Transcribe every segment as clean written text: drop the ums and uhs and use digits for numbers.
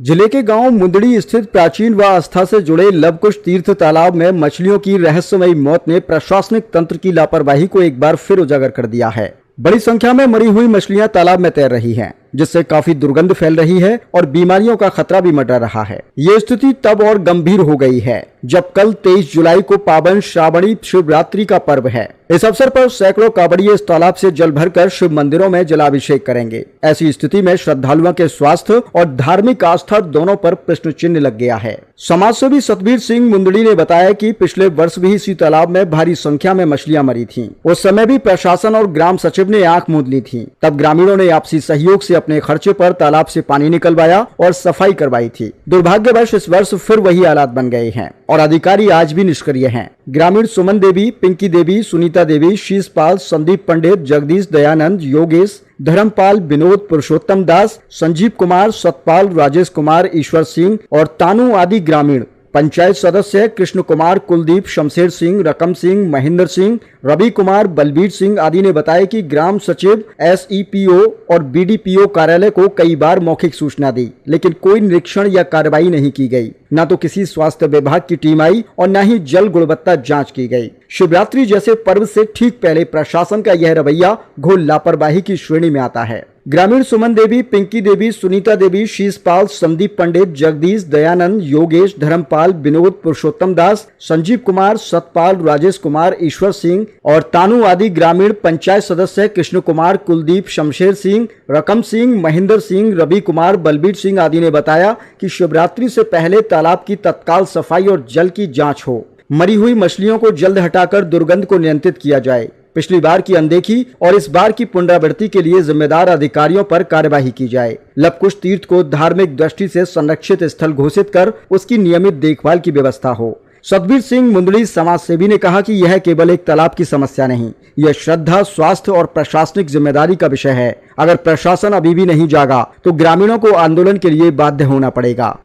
जिले के गांव मुंदड़ी स्थित प्राचीन व आस्था से जुड़े लवकुश तीर्थ तालाब में मछलियों की रहस्यमयी मौत ने प्रशासनिक तंत्र की लापरवाही को एक बार फिर उजागर कर दिया है। बड़ी संख्या में मरी हुई मछलियां तालाब में तैर रही हैं, जिससे काफी दुर्गंध फैल रही है और बीमारियों का खतरा भी मंडरा रहा है। ये स्थिति तब और गंभीर हो गई है जब कल 23 जुलाई को पावन श्रावणी शिवरात्रि का पर्व है। इस अवसर पर सैकड़ों कांवड़िये इस तालाब से जल भरकर शिव मंदिरों में जलाभिषेक करेंगे। ऐसी स्थिति में श्रद्धालुओं के स्वास्थ्य और धार्मिक आस्था दोनों पर प्रश्न चिन्ह लग गया है। समाजसेवी सतबीर सिंह मुंदड़ी ने बताया कि पिछले वर्ष भी इसी तालाब में भारी संख्या में मछलियां मरी थीं। उस समय भी प्रशासन और ग्राम सचिव ने आंख मूंद ली थी। तब ग्रामीणों ने आपसी सहयोग से अपने खर्चे पर तालाब से पानी निकलवाया और सफाई करवाई थी। दुर्भाग्यवश इस वर्ष फिर वही हालात बन गए हैं और अधिकारी आज भी निष्क्रिय हैं। ग्रामीण सुमन देवी, पिंकी देवी, सुनीता देवी, शीशपाल, संदीप पंडित, जगदीश, दयानंद, योगेश, धर्मपाल, विनोद, पुरुषोत्तम दास, संजीव कुमार, सतपाल, राजेश कुमार, ईश्वर सिंह और तानू आदि ग्रामीण, पंचायत सदस्य कृष्ण कुमार, कुलदीप, शमशेर सिंह, रकम सिंह, महेंद्र सिंह, रवि कुमार, बलबीर सिंह आदि ने बताया कि ग्राम सचिव, SEPO और BDPO कार्यालय को कई बार मौखिक सूचना दी, लेकिन कोई निरीक्षण या कार्रवाई नहीं की गई। न तो किसी स्वास्थ्य विभाग की टीम आई और न ही जल गुणवत्ता जांच की गई। शिवरात्रि जैसे पर्व से ठीक पहले प्रशासन का यह रवैया घोर लापरवाही की श्रेणी में आता है। ग्रामीण सुमन देवी, पिंकी देवी, सुनीता देवी, शीशपाल, संदीप पंडित, जगदीश, दयानंद, योगेश, धर्मपाल, विनोद, पुरुषोत्तम दास, संजीव कुमार, सतपाल, राजेश कुमार, ईश्वर सिंह और तानू आदि ग्रामीण, पंचायत सदस्य कृष्ण कुमार, कुलदीप, शमशेर सिंह, रकम सिंह, महेंद्र सिंह, रवि कुमार, बलबीर सिंह आदि ने बताया कि शिवरात्रि से पहले तालाब की तत्काल सफाई और जल की जांच हो। मरी हुई मछलियों को जल्द हटाकर दुर्गंध को नियंत्रित किया जाए। पिछली बार की अनदेखी और इस बार की पुनरावृत्ति के लिए जिम्मेदार अधिकारियों पर कार्यवाही की जाए। लवकुश तीर्थ को धार्मिक दृष्टि से संरक्षित स्थल घोषित कर उसकी नियमित देखभाल की व्यवस्था हो। सतबीर सिंह मुंदड़ी समाज सेवी ने कहा कि यह केवल एक तालाब की समस्या नहीं, यह श्रद्धा, स्वास्थ्य और प्रशासनिक जिम्मेदारी का विषय है। अगर प्रशासन अभी भी नहीं जागा तो ग्रामीणों को आंदोलन के लिए बाध्य होना पड़ेगा।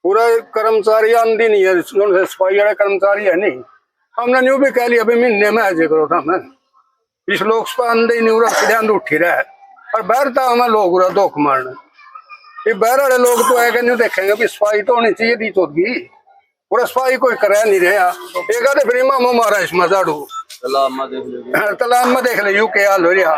पूरा कर्मचारी आंधी नहीं है, सफाई वाले कर्मचारी है नहीं। हमने न्यू भी कह लिया अभी महीने में आज करो था मैं इस लोग आंधे नहीं उड़ा उठी रहा है और बहरता हमें लोग उड़ा धोख मारना। ये बहर वाले लोग तो है नहीं देखेंगे भी सफाई तो होनी चाहिए दी चौथी पूरा सफाई कोई करे नहीं रहा। एक आधे फिर मामो मारा इसमें झाड़ू तालाब में देख ले यू के हाल हो रहा।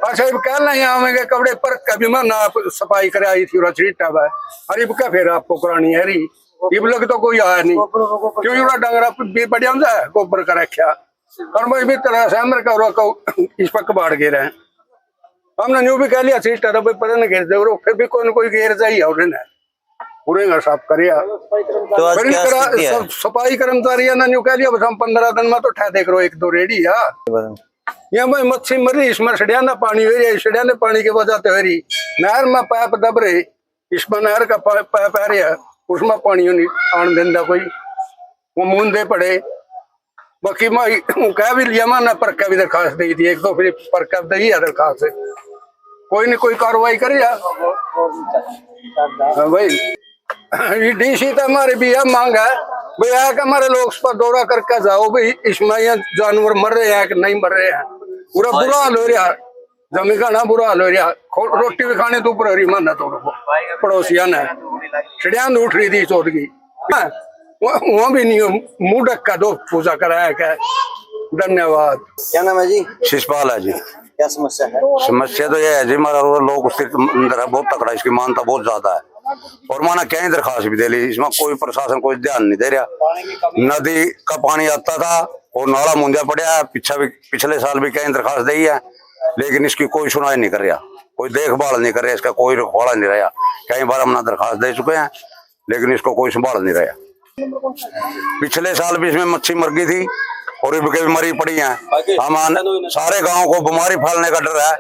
अच्छा अब कहना यहाँ के कपड़े पर कभी मैं ना सफाई करे आई थी छीटा हुआ अरे क्या फिर आपको करानी है री इब लग तो कोई आया नहीं क्यों उड़ा डंगरा बढ़िया है गोबर का रखा और मैं भी तरह से हमर का इस पर कबाड़ गिर है। हमने न्यू भी कह लिया सीट पता नहीं गिर दे फिर भी कोई ना कोई गिर जाइए उन्हें पूरे साफ करिया तो सफाई कर्मचारी ने न्यू कह लिया बस हम 15 दिन में तो ठा देख रो 1-2 रेडी यार यहाँ मैं मच्छी मर रही इसमें सड़ियाना पानी हो रही सड़ियाने पानी के वजह से हो रही नहर में पाइप दब रहे इसमें नहर का पाइप आ रहा है उसमें पानी नहीं आन देंदा कोई वो मूंदे पड़े बाकी मैं कह भी लिया मैं पर भी दरखास्त दी थी 1-2 फिर पर दी है दरखास्त कोई नहीं कोई कार्रवाई करे भाई DC तो हमारे भी यह मांग है भाई है हमारे लोग उस पर दौरा करके जाओ भाई इसमें यहाँ जानवर मर रहे हैं कि नहीं मर रहे हैं। पूरा बुरा हाल हो रहा जमी का ना बुरा हाल हो रहा रोटी भी खाने तो ऊपर हो रही मन तो पड़ोसिया ने चिड़िया उठ रही थी चौधरी वहाँ भी नहीं मुंह ढक का दो पूजा कराया क्या। धन्यवाद। क्या नाम है जी? शिशपाल है जी। क्या समस्या है? समस्या तो यह है जी हमारा लोग उसके अंदर है बहुत तकड़ा इसकी मानता बहुत ज्यादा है और माना कहीं दरखास्त भी दे ली इसमें कोई प्रशासन कोई ध्यान नहीं दे रहा। नदी का पानी आता था और नाला मुंदिया पड़ा है पिछले साल भी कहीं दरखास्त दी है लेकिन इसकी कोई सुनाई नहीं कर रहा कोई देखभाल नहीं कर रहा इसका कोई रखवाड़ा नहीं रहा। कई बार हमने दरखास्त दे चुके हैं लेकिन इसको कोई संभाल नहीं रहा। पिछले साल भी इसमें मच्छी मर गई थी और भी मरी पड़ी हैं। हम सारे गांव को बीमारी फैलने का डर है।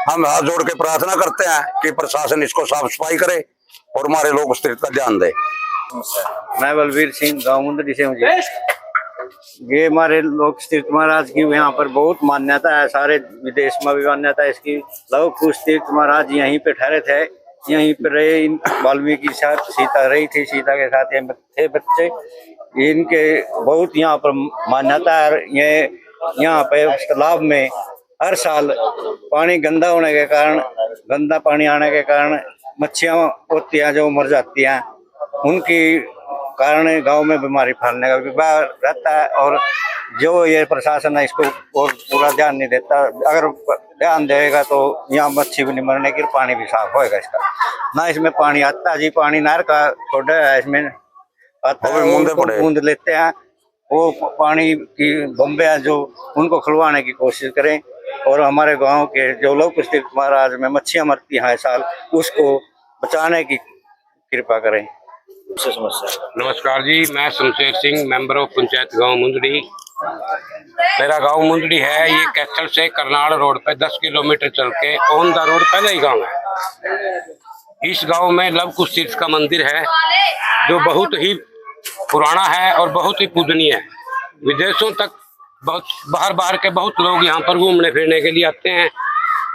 हम हाथ जोड़ के प्रार्थना करते हैं कि प्रशासन इसको साफ सफाई करे और हमारे लोग स्थिति का ध्यान दे। मैं बलवीर सिंह गाँव मुंदड़ी से मुझे ये हमारे लोक तीर्थ महाराज की यहाँ पर बहुत मान्यता है, सारे विदेश में भी मान्यता है इसकी। लव कुश तीर्थ महाराज यहीं पे ठहरे थे, यहीं पे रहे। वाल्मीकि के साथ सीता रही थी, सीता के साथ ये थे बच्चे। इनके बहुत यहाँ पर मान्यता है। ये यहाँ पे तालाब में हर साल पानी गंदा होने के कारण, गंदा पानी आने के कारण मच्छियाँ होती हैं जो मर जाती हैं। उनकी कारण गांव में बीमारी फैलने का विवाह रहता है। और जो ये प्रशासन है इसको और पूरा ध्यान नहीं देता। अगर ध्यान देगा तो यहाँ मच्छी भी नहीं मरने की, पानी भी साफ होएगा इसका। ना इसमें पानी आता है जी, पानी नहर का छोड़ा है, इसमें आता है, बूंद लेते हैं। वो पानी की बम्बे हैं जो उनको खुलवाने की कोशिश करें। और हमारे गाँव के जो लोग तीर्थ महाराज में मच्छियाँ मरती हैं साल, उसको बचाने की कृपा करें। नमस्कार जी, मैं शमशेर सिंह, मेंबर ऑफ पंचायत गांव मुंदड़ी। मेरा गांव मुंदड़ी है। ये कैथल से करनाल रोड पे 10 किलोमीटर चल के ऑन द रोड पहले ही गांव है। इस गांव में लव कुश तीर्थ का मंदिर है जो बहुत ही पुराना है और बहुत ही पूजनीय है। विदेशों तक बहुत बाहर के बहुत लोग यहाँ पर घूमने फिरने के लिए आते हैं,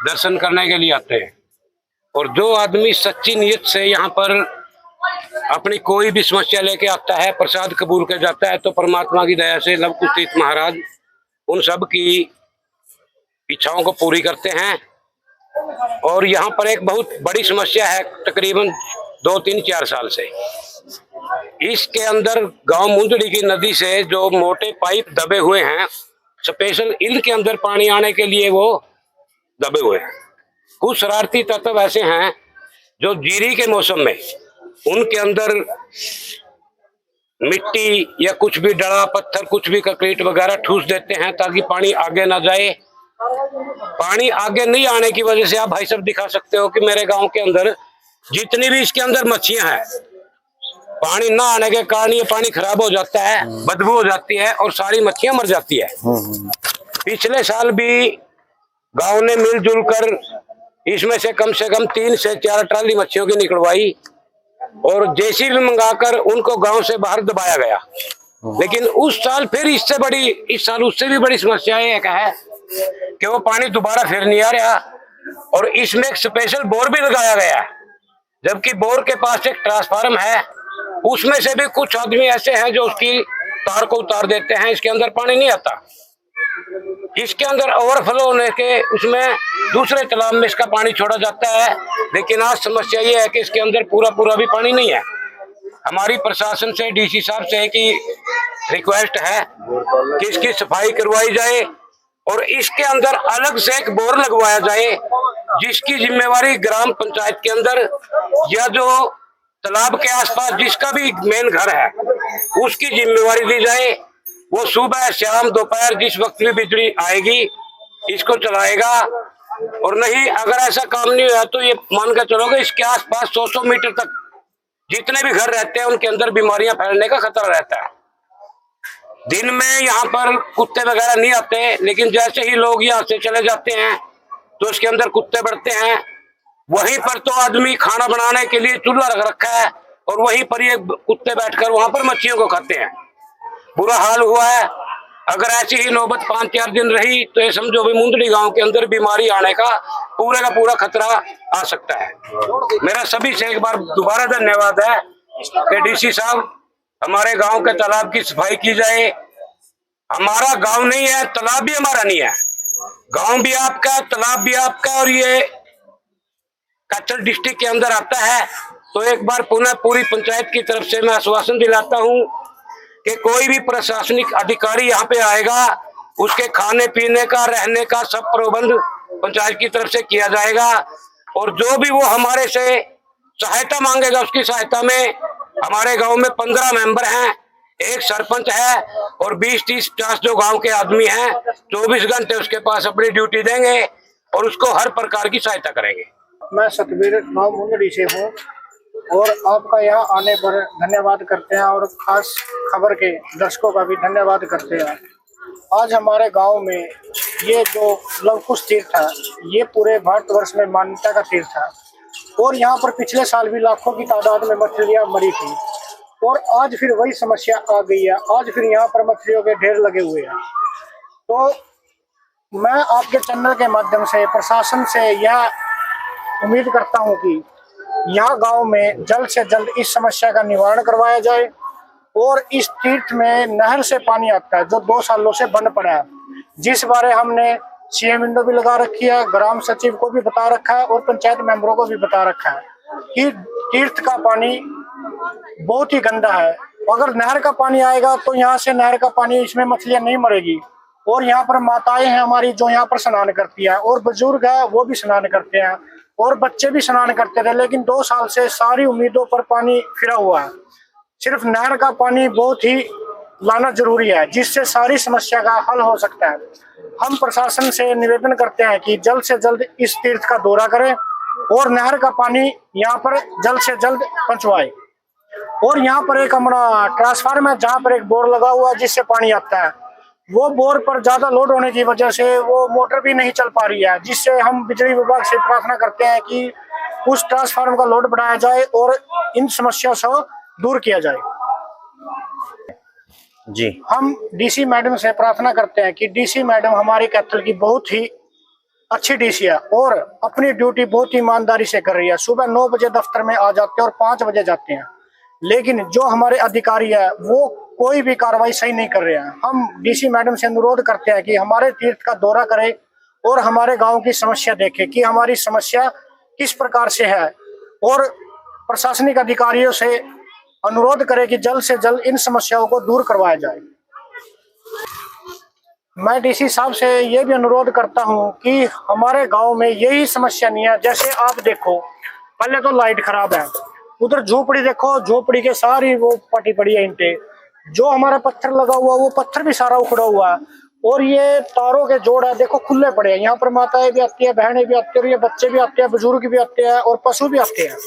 दर्शन करने के लिए आते हैं। और जो आदमी सच्ची नीयत से यहाँ पर अपनी कोई भी समस्या लेके आता है, प्रसाद कबूल कर जाता है, तो परमात्मा की दया से लव कुश तीर्थ महाराज उन सब की इच्छाओं को पूरी करते हैं। और यहाँ पर एक बहुत बड़ी समस्या है, तकरीबन 2-3-4 साल से इसके अंदर गांव मुंदड़ी की नदी से जो मोटे पाइप दबे हुए हैं, स्पेशल इनके अंदर पानी आने के लिए वो दबे हुए हैं। कुछ शरारती तत्व ऐसे हैं जो जीरी के मौसम में उनके अंदर मिट्टी या कुछ भी डला पत्थर, कुछ भी कंक्रीट वगैरह ठूस देते हैं ताकि पानी आगे ना जाए। पानी आगे नहीं आने की वजह से आप भाई साहब दिखा सकते हो कि मेरे गांव के अंदर जितनी भी इसके अंदर मच्छियां हैं, पानी ना आने के कारण ये पानी खराब हो जाता है, बदबू हो जाती है और सारी मच्छियां मर जाती है। पिछले साल भी गांव ने मिलजुल कर इसमें से कम 3 से 4 ट्राली मच्छियों की निकलवाई और जेसीबी मंगाकर उनको गांव से बाहर दबाया गया। लेकिन उस साल फिर इससे बड़ी, इस साल उससे भी बड़ी समस्या एक है कि वो पानी दोबारा फिर नहीं आ रहा। और इसमें एक स्पेशल बोर भी लगाया गया, जबकि बोर के पास एक ट्रांसफार्म है। उसमें से भी कुछ आदमी ऐसे हैं जो उसकी तार को उतार देते हैं, इसके अंदर पानी नहीं आता। इसके अंदर ओवरफ्लो होने के उसमें दूसरे तालाब में इसका पानी छोड़ा जाता है। लेकिन आज समस्या ये है कि इसके अंदर पूरा भी पानी नहीं है। हमारी प्रशासन से, डीसी साहब से की रिक्वेस्ट है कि इसकी सफाई करवाई जाए और इसके अंदर अलग से एक बोर लगवाया जाए, जिसकी जिम्मेवारी ग्राम पंचायत के अंदर या जो तालाब के आसपास जिसका भी मेन घर है उसकी जिम्मेवारी दी जाए। वो सुबह शाम दोपहर जिस वक्त भी बिजली आएगी इसको चलाएगा। और नहीं, अगर ऐसा काम नहीं हुआ तो ये मान कर चलोगे इसके आसपास 100 मीटर तक जितने भी घर रहते हैं उनके अंदर बीमारियां फैलने का खतरा रहता है। दिन में यहाँ पर कुत्ते वगैरह नहीं आते, लेकिन जैसे ही लोग यहाँ से चले जाते हैं तो उसके अंदर कुत्ते बढ़ते हैं। वहीं पर तो आदमी खाना बनाने के लिए चूल्हा रख रखा है और वहीं पर ये कुत्ते बैठकर वहां पर मच्छियों को खाते हैं। बुरा हाल हुआ है। अगर ऐसी ही नौबत 5-4 दिन रही तो ये समझो भी मुंदड़ी गांव के अंदर बीमारी आने का पूरा खतरा आ सकता है। मेरा सभी से एक बार दोबारा धन्यवाद है कि डीसी साहब हमारे गांव के तालाब की सफाई की जाए। हमारा गांव नहीं है, तालाब भी हमारा नहीं है। गांव भी आपका है, तालाब भी आपका है और ये कैथल डिस्ट्रिक्ट के अंदर आता है। तो एक बार पुनः पूरी पंचायत की तरफ से मैं आश्वासन दिलाता हूं कि कोई भी प्रशासनिक अधिकारी यहाँ पे आएगा, उसके खाने पीने का, रहने का सब प्रबंध पंचायत की तरफ से किया जाएगा। और जो भी वो हमारे से सहायता मांगेगा उसकी सहायता में हमारे गांव में 15 मेंबर हैं, एक सरपंच है और 20-30-50 जो गांव के आदमी हैं 24 घंटे उसके पास अपनी ड्यूटी देंगे और उसको हर प्रकार की सहायता करेंगे। मैं सतबीर गाँव मुंदड़ी से हूँ और आपका यहाँ आने पर धन्यवाद करते हैं और खास खबर के दर्शकों का भी धन्यवाद करते हैं। आज हमारे गांव में ये जो लवकुश तीर्थ है, ये पूरे भारतवर्ष में मान्यता का तीर्थ है। और यहाँ पर पिछले साल भी लाखों की तादाद में मछलियाँ मरी थी और आज फिर वही समस्या आ गई है। आज फिर यहाँ पर मछलियों के ढेर लगे हुए हैं। तो मैं आपके चैनल के माध्यम से प्रशासन से यह उम्मीद करता हूँ कि यहाँ गांव में जल्द से जल्द इस समस्या का निवारण करवाया जाए और इस तीर्थ में नहर से पानी आता है जो 2 सालों से बंद पड़ा है, जिस बारे हमने सीएम विंडो भी लगा रखी है, ग्राम सचिव को भी बता रखा है और पंचायत मेंबरों को भी बता रखा है कि तीर्थ का पानी बहुत ही गंदा है। अगर नहर का पानी आएगा तो यहाँ से नहर का पानी, इसमें मछलियां नहीं मरेगी। और यहाँ पर माताएं हैं हमारी जो यहाँ पर स्नान करती है और बुजुर्ग है वो भी स्नान करते हैं और बच्चे भी स्नान करते थे, लेकिन 2 साल से सारी उम्मीदों पर पानी फिरा हुआ है। सिर्फ नहर का पानी बहुत ही लाना जरूरी है, जिससे सारी समस्या का हल हो सकता है। हम प्रशासन से निवेदन करते हैं कि जल्द से जल्द इस तीर्थ का दौरा करें और नहर का पानी यहाँ पर जल्द से जल्द पहुंचवाए। और यहाँ पर एक हमारा ट्रांसफार्मर है जहाँ पर एक बोर लगा हुआ है जिससे पानी आता है, वो बोर पर ज्यादा लोड होने की वजह से वो मोटर भी नहीं चल पा रही है, जिससे हम बिजली विभाग से प्रार्थना करते हैं कि उस ट्रांसफार्मर का लोड बढ़ाया जाए और इन समस्याओं से दूर किया जाए। जी हम डीसी मैडम से प्रार्थना करते हैं कि डीसी मैडम हमारी कैथल की बहुत ही अच्छी डीसी है और अपनी ड्यूटी बहुत ईमानदारी से कर रही है। सुबह 9 बजे दफ्तर में आ जाते हैं और 5 बजे जाते हैं, लेकिन जो हमारे अधिकारी है वो कोई भी कार्रवाई सही नहीं कर रहे हैं। हम डीसी मैडम से अनुरोध करते हैं कि हमारे तीर्थ का दौरा करें और हमारे गांव की समस्या देखें कि हमारी समस्या किस प्रकार से है और प्रशासनिक अधिकारियों से अनुरोध करें कि जल्द से जल्द इन समस्याओं को दूर करवाया जाए। मैं डीसी साहब से ये भी अनुरोध करता हूँ कि हमारे गांव में यही समस्या नहीं है। जैसे आप देखो, पहले तो लाइट खराब है, उधर झोपड़ी देखो, झोपड़ी के सारी वो पटी पड़ी है ईंटें, जो हमारा पत्थर लगा हुआ वो पत्थर भी सारा उखड़ा हुआ है और ये तारों के जोड़ है देखो खुले पड़े हैं। यहाँ पर माताएं भी आती है, बहनें भी आती है और ये बच्चे भी आते हैं, बुजुर्ग भी आते हैं और पशु भी आते हैं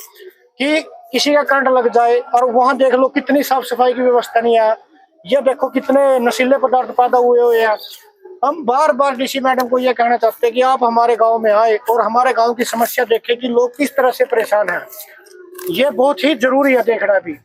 कि किसी का करंट लग जाए। और वहां देख लो कितनी साफ सफाई की व्यवस्था नहीं है, ये देखो कितने नशीले पदार्थ पैदा हुए हैं। हम बार बार डीसी मैडम को ये कहना चाहते हैं कि आप हमारे गांव में आए और हमारे गांव की समस्या देखें कि लोग किस तरह से परेशान हैं। ये बहुत ही जरूरी है देखना भी।